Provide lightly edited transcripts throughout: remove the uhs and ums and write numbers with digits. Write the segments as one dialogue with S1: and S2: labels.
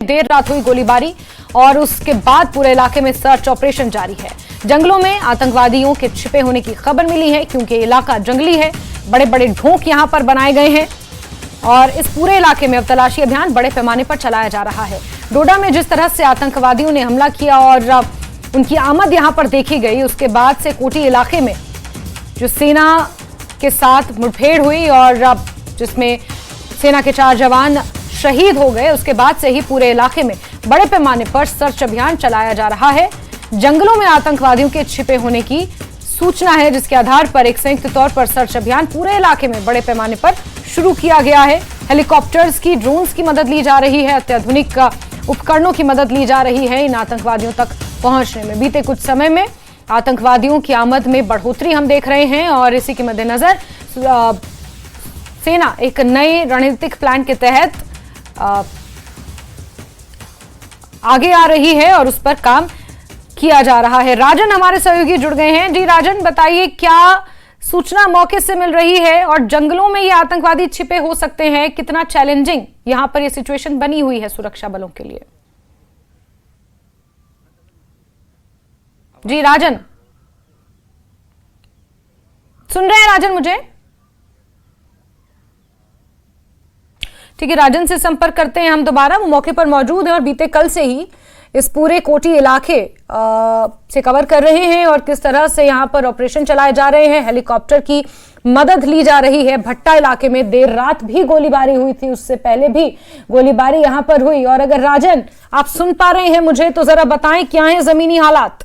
S1: देर रात हुई गोलीबारी और उसके बाद पूरे इलाके में सर्च ऑपरेशन जारी है। जंगलों में आतंकवादियों के छिपे होने की खबर मिली है क्योंकि इलाका जंगली है। बड़े बड़े ढोंक यहां पर बनाए गए हैं और इस पूरे इलाके में अब तलाशी अभियान बड़े पैमाने पर चलाया जा रहा है। डोडा में जिस तरह से आतंकवादियों ने हमला किया और उनकी आमद यहां पर देखी गई, उसके बाद से कोटी इलाके में जो सेना के साथ मुठभेड़ हुई और जिसमें सेना के 4 जवान शहीद हो गए, उसके बाद से ही पूरे इलाके में बड़े पैमाने पर सर्च अभियान चलाया जा रहा है। जंगलों में आतंकवादियों के छिपे होने की सूचना है, जिसके आधार पर एक संयुक्त तौर पर सर्च अभियान पूरे इलाके में बड़े पैमाने पर शुरू किया गया है। हेलीकॉप्टर्स की, ड्रोन्स की मदद ली जा रही है, अत्याधुनिक उपकरणों की मदद ली जा रही है इन आतंकवादियों तक पहुंचने में। बीते कुछ समय में आतंकवादियों की आमद में बढ़ोतरी हम देख रहे हैं और इसी के मद्देनजर सेना एक नए रणनीतिक प्लान के तहत आगे आ रही है और उस पर काम किया जा रहा है। राजन हमारे सहयोगी जुड़ गए हैं। जी राजन, बताइए क्या सूचना मौके से मिल रही है और जंगलों में ये आतंकवादी छिपे हो सकते हैं, कितना चैलेंजिंग यहां पर ये सिचुएशन बनी हुई है सुरक्षा बलों के लिए? जी राजन, सुन रहे हैं राजन मुझे? ठीक है, राजन से संपर्क करते हैं हम दोबारा। वो मौके पर मौजूद हैं और बीते कल से ही इस पूरे कोटी इलाके से कवर कर रहे हैं और किस तरह से यहां पर ऑपरेशन चलाए जा रहे हैं। हेलीकॉप्टर की मदद ली जा रही है। भट्टा इलाके में देर रात भी गोलीबारी हुई थी, उससे पहले भी गोलीबारी यहां पर हुई। और अगर राजन आप सुन पा रहे हैं मुझे तो जरा बताएं क्या है जमीनी हालात।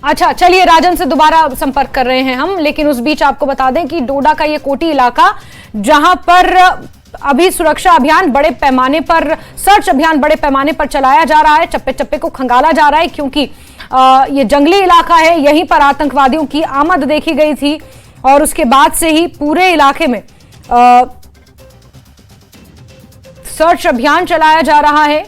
S1: अच्छा, चलिए राजन से दोबारा संपर्क कर रहे हैं हम, लेकिन उस बीच आपको बता दें कि डोडा का ये कोटी इलाका जहां पर अभी सुरक्षा अभियान बड़े पैमाने पर, सर्च अभियान बड़े पैमाने पर चलाया जा रहा है, चप्पे चप्पे को खंगाला जा रहा है क्योंकि ये जंगली इलाका है। यहीं पर आतंकवादियों की आमद देखी गई थी और उसके बाद से ही पूरे इलाके में सर्च अभियान चलाया जा रहा है।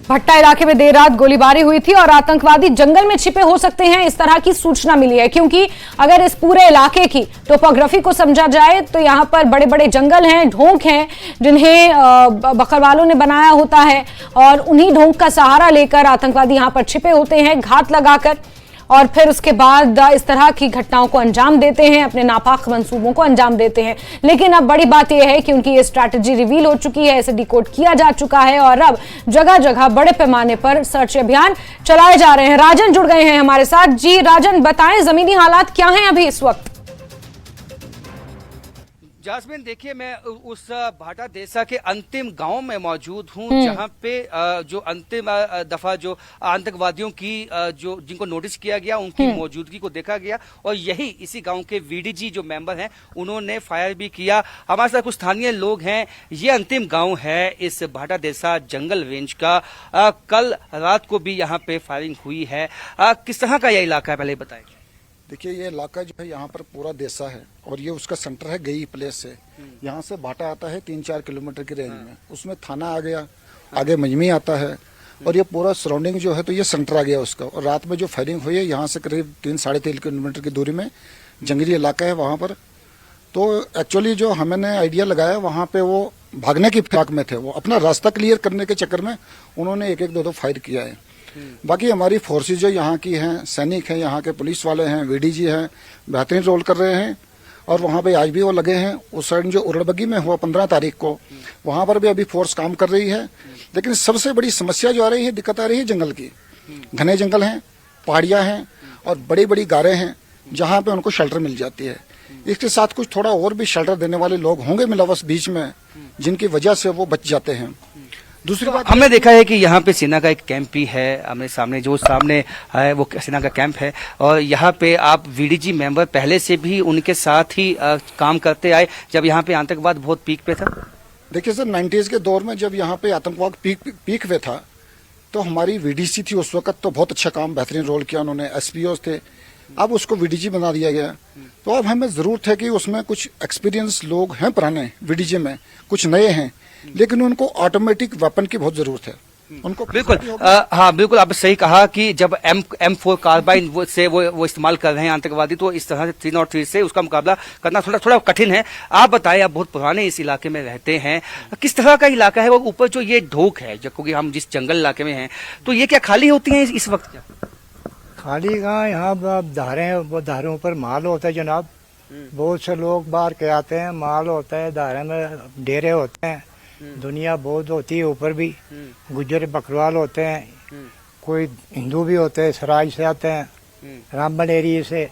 S1: भट्टा इलाके में देर रात गोलीबारी हुई थी और आतंकवादी जंगल में छिपे हो सकते हैं, इस तरह की सूचना मिली है क्योंकि अगर इस पूरे इलाके की टोपोग्राफी को समझा जाए तो यहां पर बड़े बड़े जंगल हैं, ढोंक हैं, जिन्हें बकरवालों ने बनाया होता है और उन्हीं ढोंक का सहारा लेकर आतंकवादी यहां पर छिपे होते हैं, घात लगाकर, और फिर उसके बाद इस तरह की घटनाओं को अंजाम देते हैं, अपने नापाक मंसूबों को अंजाम देते हैं। लेकिन अब बड़ी बात यह है कि उनकी ये स्ट्रैटेजी रिवील हो चुकी है, इसे डिकोड किया जा चुका है और अब जगह जगह बड़े पैमाने पर सर्च अभियान चलाए जा रहे हैं। राजन जुड़ गए हैं हमारे साथ। जी राजन, बताएं जमीनी हालात क्या हैं अभी इस वक्त?
S2: जासमीन, देखिए मैं उस भाटा देसा के अंतिम गांव में मौजूद हूं जहां पे जो अंतिम दफा जो आतंकवादियों की जो जिनको नोटिस किया गया उनकी मौजूदगी को देखा गया और यही इसी गांव के वीडीजी जो मेंबर हैं उन्होंने फायर भी किया। हमारे साथ कुछ स्थानीय लोग हैं। ये अंतिम गांव है इस भाटा देसा जंगल रेंज का। कल रात को भी यहाँ पे फायरिंग हुई है। किस तरह का यह इलाका है, पहले बताएं।
S3: देखिए, ये इलाका जो है यहाँ पर पूरा देसा है और ये उसका सेंटर है गई प्लेस से। यहाँ से भाटा आता है 3-4 किलोमीटर की रेंज में, उसमें थाना आ गया, आगे मजमी आता है और ये पूरा सराउंडिंग जो है तो ये सेंटर आ गया उसका। और रात में जो फायरिंग हुई है यहाँ से करीब 3-3.5 किलोमीटर की दूरी में जंगली इलाका है वहाँ पर। तो एक्चुअली जो हमने आइडिया लगाया वहाँ पे वो भागने की फिराक में थे, वो अपना रास्ता क्लियर करने के चक्कर में उन्होंने 1-1, 2-2 फायर किया है। बाकी हमारी फोर्सेज जो यहाँ की हैं, सैनिक हैं, यहाँ के पुलिस वाले हैं, वीडीजी हैं, बेहतरीन रोल कर रहे हैं और वहाँ पे आज भी वो लगे हैं। उस साइड जो उड़बगी में हुआ 15 तारीख को, वहाँ पर भी अभी फोर्स काम कर रही है। लेकिन सबसे बड़ी समस्या जो आ रही है, दिक्कत आ रही है जंगल की। घने जंगल हैं, पहाड़ियाँ हैं और बड़ी बड़ी गारें हैं जहाँ पे उनको शेल्टर मिल जाती है। इसके साथ कुछ थोड़ा और भी शेल्टर देने वाले लोग होंगे मिलावस बीच में, जिनकी वजह से वो बच जाते हैं। दूसरी बात,
S2: हमने देखा है कि यहाँ पे सेना का एक कैंप भी है। हमारे सामने जो सामने है वो सेना का कैंप है और यहाँ पे आप वीडीजी मेंबर पहले से भी उनके साथ ही काम करते आए जब यहाँ पे आतंकवाद बहुत पीक पे था।
S3: देखिए सर, 90s के दौर में जब यहाँ पे आतंकवाद पीक पे था तो हमारी वीडीसी थी उस वक्त, तो बहुत अच्छा काम, बेहतरीन रोल किया उन्होंने। एसपीओ थे, अब उसको वीडीजी बना दिया गया। तो अब हमें जरूरत है कि उसमें कुछ एक्सपीरियंस लोग हैं पुराने वीडीजी में, कुछ नए हैं, लेकिन उनको ऑटोमेटिक वेपन की बहुत जरूरत है। उनको
S2: बिल्कुल हाँ बिल्कुल आपने सही कहा कि जब M4 कार्बाइन से वो इस्तेमाल कर रहे हैं आतंकवादी, तो इस तरह से 303 से उसका मुकाबला करना थोड़ा कठिन है। आप बताएं, आप बहुत पुराने इस इलाके में रहते हैं, किस तरह का इलाका है वो? ऊपर जो ये ढोक है, क्योंकि हम जिस जंगल इलाके में हैं, तो ये क्या खाली होती है इस वक्त? क्या
S4: खाली कहाँ, यहाँ धारें, वो धारों पर माल होता है जनाब। बहुत से लोग बाहर के आते हैं, माल होता है, धारे में डेरे होते हैं, दुनिया बहुत होती है ऊपर भी, गुज्जर बकरवाल होते हैं, कोई हिंदू भी होते हैं, सराज से आते हैं, रामबन एरिया से।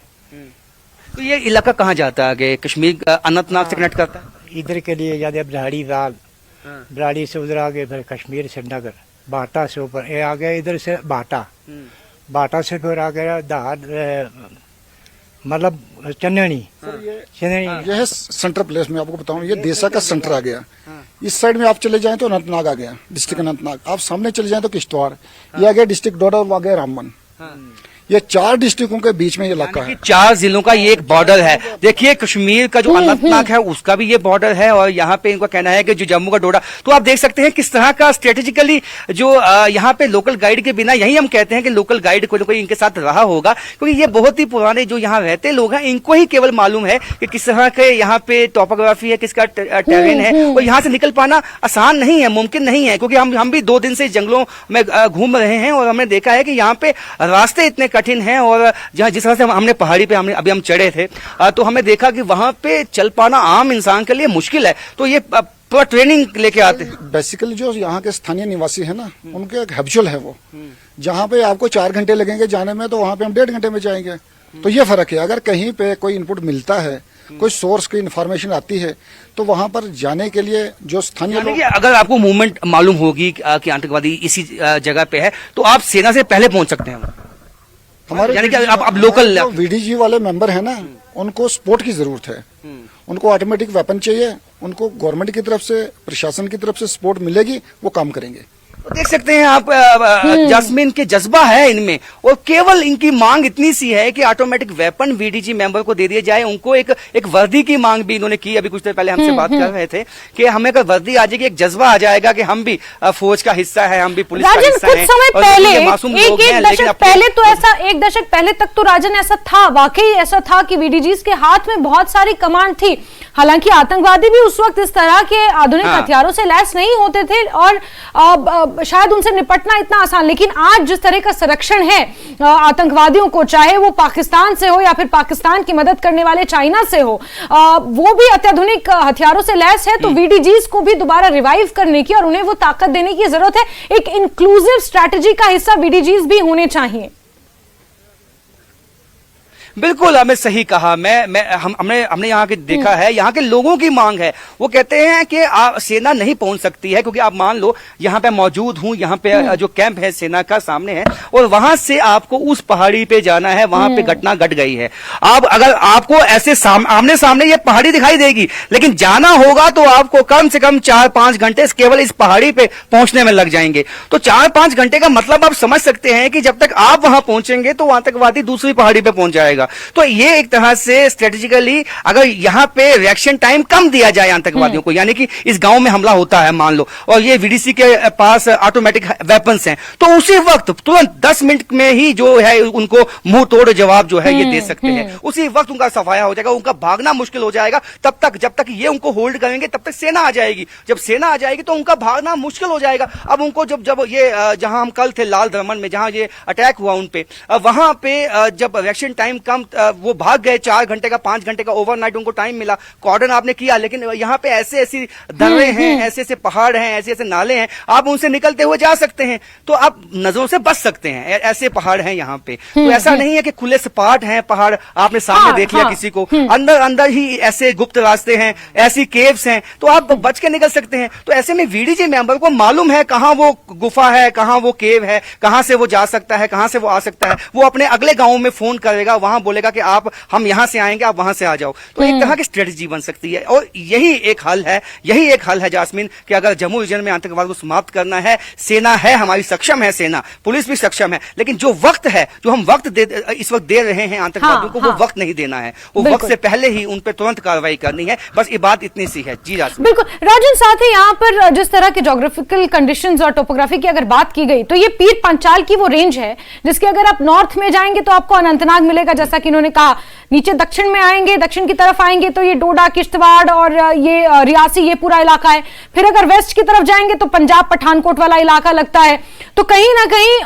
S2: तो ये इलाका कहाँ जाता है आगे? कश्मीर अनंतनाग से कनेक्ट करता है?
S4: इधर के लिए जाते बिराड़ी दाल, बिराड़ी से उधर आगे फिर कश्मीर श्रीनगर, बाटा से ऊपर ये आ गया, इधर से बाटा, बाटा से फिर आ गया धार, मतलब चन्ननी।
S3: ये है सेंटर प्लेस में आपको बताऊं, ये देसा का सेंटर आ गया। इस साइड में आप चले जाएं तो अनंतनाग आ गया, डिस्ट्रिक्ट अनंतनाग। आप सामने चले जाएं तो किश्तवाड़, ये आ गया डिस्ट्रिक्ट डोडा, और आ गया रामबन। ये 4 डिस्ट्रिक्टों के बीच में ये इलाका है।
S2: 4 जिलों का ये एक बॉर्डर है। देखिए कश्मीर का जो अनंतनाग है उसका भी ये बॉर्डर है, और यहाँ पे इनका कहना है कि जो जम्मू का डोडा, तो आप देख सकते हैं किस तरह का स्ट्रेटेजिकली जो यहाँ पे लोकल गाइड के बिना, यही हम कहते हैं कि लोकल गाइड कोई ना कोई इनके साथ रहा होगा, क्योंकि ये बहुत ही पुराने जो यहाँ रहते लोग हैं, इनको ही केवल मालूम है कि किस तरह के यहाँ पे टोपोग्राफी है, किसका टेरेन है, और यहाँ से निकल पाना आसान नहीं है, मुमकिन नहीं है। क्योंकि हम भी 2 दिन से जंगलों में घूम रहे हैं, और हमने देखा है कि यहाँ पे रास्ते इतने कठिन है, और जहाँ जिस तरह से हमने पहाड़ी पे अभी हम चढ़े थे, तो हमें देखा कि वहां पे चल पाना आम इंसान के लिए मुश्किल है। तो ये पूरा ट्रेनिंग लेके आते हैं।
S3: बेसिकली जो यहाँ के स्थानीय निवासी है ना, उनके एक हैबिचुअल है वो, जहाँ पे आपको 4 घंटे लगेंगे जाने में, तो वहाँ पे हम 1.5 घंटे में जाएंगे। तो ये फर्क है। अगर कहीं पे कोई इनपुट मिलता है, कोई सोर्स की इंफॉर्मेशन आती है, तो वहां पर जाने के लिए जो स्थानीय लोग,
S2: अगर आपको मूवमेंट मालूम होगी कि आतंकवादी इसी जगह पे है, तो आप सेना से पहले पहुंच सकते हैं।
S3: हमारे
S2: यानी कि आप लोकल
S3: वीडीजी वाले मेंबर है ना, उनको सपोर्ट की जरूरत है, उनको ऑटोमेटिक वेपन चाहिए, उनको गवर्नमेंट की तरफ से, प्रशासन की तरफ से सपोर्ट मिलेगी, वो काम करेंगे।
S2: देख सकते हैं आप जास्मीन के जज्बा है इनमें, और केवल इनकी मांग इतनी सी है कि ऑटोमेटिक वेपन वीडीजी मेंबर को दे दिया जाए। उनको एक वर्दी की मांग भी इन्होंने की, अभी कुछ देर पहले हमसे बात कर रहे थे कि हमें अगर वर्दी आ जाएगी, एक जज्बा आ जाएगा कि हम भी फौज का हिस्सा है, हम भी पुलिस का हिस्सा है।
S1: कुछ समय पहले, एक दशक पहले तक तो राजन ऐसा था, वाकई ऐसा था कि वीडीजी के हाथ में बहुत सारी कमांड थी। हालांकि आतंकवादी भी उस वक्त इस तरह के आधुनिक हथियारों से लैस नहीं होते थे, और शायद उनसे निपटना इतना आसान। लेकिन आज जिस तरह का संरक्षण है आतंकवादियों को, चाहे वो पाकिस्तान से हो या फिर पाकिस्तान की मदद करने वाले चाइना से हो, वो भी अत्याधुनिक हथियारों से लैस है। तो वीडीजीज को भी दोबारा रिवाइव करने की और उन्हें वो ताकत देने की जरूरत है। एक इंक्लूसिव स्ट्रैटेजी का हिस्सा वीडीजीज भी होने चाहिए।
S2: बिल्कुल हमें सही कहा। हमने यहाँ के देखा है, यहाँ के लोगों की मांग है। वो कहते हैं कि सेना नहीं पहुंच सकती है, क्योंकि आप मान लो यहाँ पे मौजूद हूँ, यहाँ पे जो कैंप है सेना का सामने है, और वहां से आपको उस पहाड़ी पे जाना है, वहां पे घटना घट गई है। अब अगर आपको ऐसे आमने सामने ये पहाड़ी दिखाई देगी, लेकिन जाना होगा तो आपको कम से कम 4-5 घंटे केवल इस पहाड़ी पे पहुंचने में लग जाएंगे। तो 4-5 घंटे का मतलब आप समझ सकते हैं कि जब तक आप वहां पहुंचेंगे तो आतंकवादी दूसरी पहाड़ी पे पहुंच जाएगा। तो ये एक तरह से स्ट्रेटेजिकली अगर यहाँ पे रिएक्शन टाइम कम दिया जाए आतंकवादियों को, यानी कि इस गांव में हमला होता है मान लो, और ये वीडीसी के पास ऑटोमेटिक वेपन्स हैं, तो उसी वक्त तुरंत 10 मिनट में ही जो है उनको मुंह तोड़ जवाब जो है ये दे सकते हैं। उसी वक्त उनका सफाया हो जाएगा, उनका भागना मुश्किल हो जाएगा। तब तक जब तक ये उनको होल्ड करेंगे, तब तक सेना आ जाएगी। जब सेना आ जाएगी तो उनका भागना मुश्किल हो जाएगा। अब उनको जब ये जहां हम कल थे लाल दमन में, जहां ये अटैक हुआ उन पे, वहां पे जब रिएक्शन टाइम कम, वो भाग गए। 4 घंटे का 5 घंटे का ओवरनाइट उनको टाइम मिला, कॉर्डन आपने किया, लेकिन यहाँ पे ऐसे ऐसी दर्रे हैं, ऐसे ऐसे पहाड़ हैं, ऐसे ऐसे नाले हैं, आप उनसे निकलते हुए जा सकते हैं, तो आप नजरों से बच सकते हैं। ऐसे पहाड़ हैं यहाँ पे, तो ऐसा नहीं है कि खुले सपाट हैं पहाड़, आपने सामने देख लिया किसी को, अंदर अंदर ही ऐसे गुप्त रास्ते हैं, ऐसी केव्स हैं, तो आप बच के निकल सकते हैं। तो ऐसे में वीडीजी मेंबर को मालूम है कहाँ वो गुफा है, कहाँ वो केव है, कहाँ से वो जा सकता है, कहाँ से वो आ सकता है। वो अपने अगले गाँव में फोन करेगा, वहां बोलेगा कि आप हम यहां से आएंगे, आप वहां से आ जाओ। तो एक तरह की स्ट्रेटजी बन सकती है, और यही एक हल है जास्मीन, कि अगर जम्मू रीजन में आतंकवाद को समाप्त करना है, सेना है हमारी, सक्षम है सेना, पुलिस भी सक्षम है, लेकिन जो वक्त है, जो हम इस वक्त दे रहे हैं आतंकवादियों को, वो वक्त नहीं देना है, वो वक्त से पहले ही उन पर तुरंत कार्रवाई करनी है। बस ये बात इतनी सी है। जी जास्मीन।
S1: बिल्कुल राजन, साथ ही यहाँ पर जिस तरह के ज्योग्राफिकल कंडीशंस और टोपोग्राफी की अगर बात की गई, तो ये पीर पंचाल की वो रेंज है जिसके अगर आप नॉर्थ में जाएंगे तो आपको अनंतनाग मिलेगा, जैसा कि इन्होंने कहा। नीचे दक्षिण में आएंगे, दक्षिण की तरफ आएंगे तो ये डोडा, किश्तवाड़ और ये रियासी, ये पूरा इलाका है। फिर अगर वेस्ट की तरफ जाएंगे तो पंजाब, पठानकोट वाला इलाका लगता है। तो कहीं ना कहीं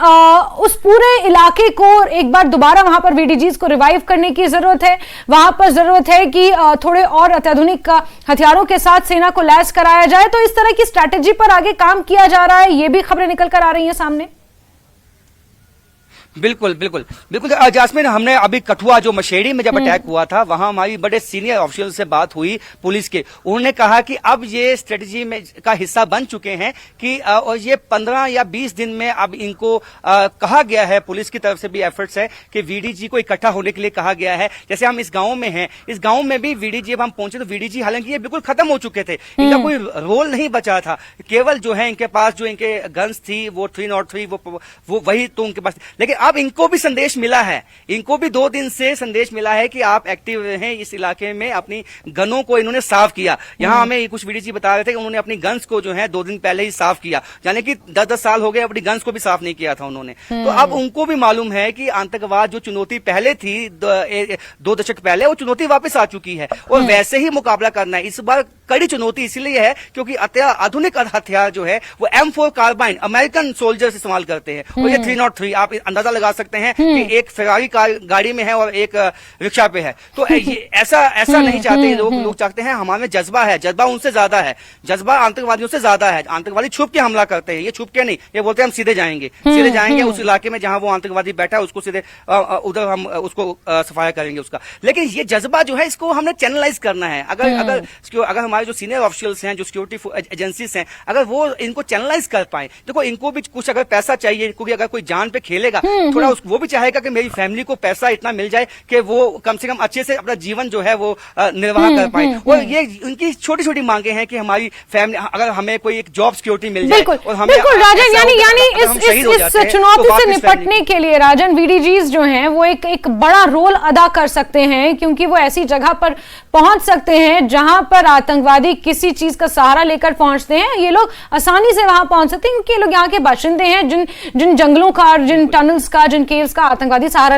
S1: उस पूरे इलाके को एक बार दोबारा वहां पर वीडीजीज को रिवाइव करने की जरूरत है। वहां पर जरूरत है कि थोड़े और अत्याधुनिक हथियारों के साथ सेना को लैस कराया जाए। तो इस तरह की स्ट्रैटेजी पर आगे काम किया जा रहा है, ये भी खबरें निकल कर आ रही हैं सामने।
S2: बिल्कुल बिल्कुल बिल्कुल जास्मीन, हमने अभी कठुआ जो मशेड़ी में जब अटैक हुआ था, वहां हमारी बड़े सीनियर ऑफिशियल से बात हुई पुलिस के। उन्होंने कहा कि अब ये स्ट्रेटजी में का हिस्सा बन चुके हैं कि और ये 15 या 20 दिन में अब इनको कहा गया है, पुलिस की तरफ से भी एफर्ट्स है कि वीडीजी को इकट्ठा होने के लिए कहा गया है। जैसे हम इस गांव में हैं, इस गांव में भी वीडीजी, अब हम पहुंचे तो वीडीजी हालांकि ये बिल्कुल खत्म हो चुके थे, इनका कोई रोल नहीं बचा था। केवल जो है इनके पास जो इनके गन्स थी वो 303 वो वही तो उनके पास। लेकिन अब इनको भी संदेश मिला है, इनको भी 2 दिन से संदेश मिला है कि आप एक्टिव रहें इस इलाके में। अपनी गनों को इन्होंने साफ किया। यहां हमें कुछ वीडीजी बता रहे थे कि उन्होंने अपनी गन्स को जो है 2 दिन पहले ही साफ किया, यानी कि 10-10 साल हो गए अपनी गन्स को भी साफ नहीं किया था उन्होंने। तो अब उनको भी मालूम है कि आतंकवाद जो चुनौती पहले थी 2 दशक पहले, वो चुनौती वापस आ चुकी है और वैसे ही मुकाबला करना है। इस बार कड़ी चुनौती इसलिए है क्योंकि आधुनिक हथियार जो है वो M4 कार्बाइन अमेरिकन सोल्जर्स इस्तेमाल करते हैं, और ये 303 आप अंदाजा लगा सकते हैं कि एक फेरारी गाड़ी में है और एक रिक्शा पे है। तो ये ऐसा नहीं चाहते लोग चाहते हैं, हमारे में जज्बा है, जज्बा उनसे ज्यादा है, जज्बा आतंकवादियों से ज्यादा है। आतंकवादी छुप के हमला करते हैं, ये छुप के नहीं, ये बोलते हैं हम सीधे जाएंगे उस इलाके में जहां वो आतंकवादी बैठा है, उसको सीधे उधर हम उसको सफाया करेंगे उसका। लेकिन ये जज्बा जो है इसको हमने चैनलाइज करना है। अगर हमारे जो सीनियर ऑफिशियल्स हैं, जो सिक्योरिटी एजेंसीज हैं, अगर वो इनको चैनलाइज कर पाए, देखो इनको भी कुछ अगर पैसा चाहिए, क्योंकि अगर कोई जान पे खेलेगा थोड़ा वो भी चाहेगा कि मेरी फैमिली को पैसा इतना मिल जाए कि वो कम से कम अच्छे से अपना जीवन जो है वो निर्वाह कर पाए। और ये उनकी छोटी छोटी मांगे हैं कि हमारी फैमिली, अगर हमें कोई एक जॉब सिक्योरिटी मिल जाए और हमें
S1: राजन, यानी इस चुनौती से निपटने के लिए राजन वीडीजीज जो हैं वो एक बड़ा रोल अदा कर सकते हैं, क्योंकि वो ऐसी जगह पर पहुंच सकते हैं जहां पर आतंकवादी किसी चीज का सहारा लेकर पहुंचते हैं। ये लोग आसानी से वहां पहुंच सकते हैं क्योंकि ये लोग यहाँ के बाशिंदे हैं, जिन जंगलों का, जिन टनल्स का, जिन केव्स का आतंकवादी सहारा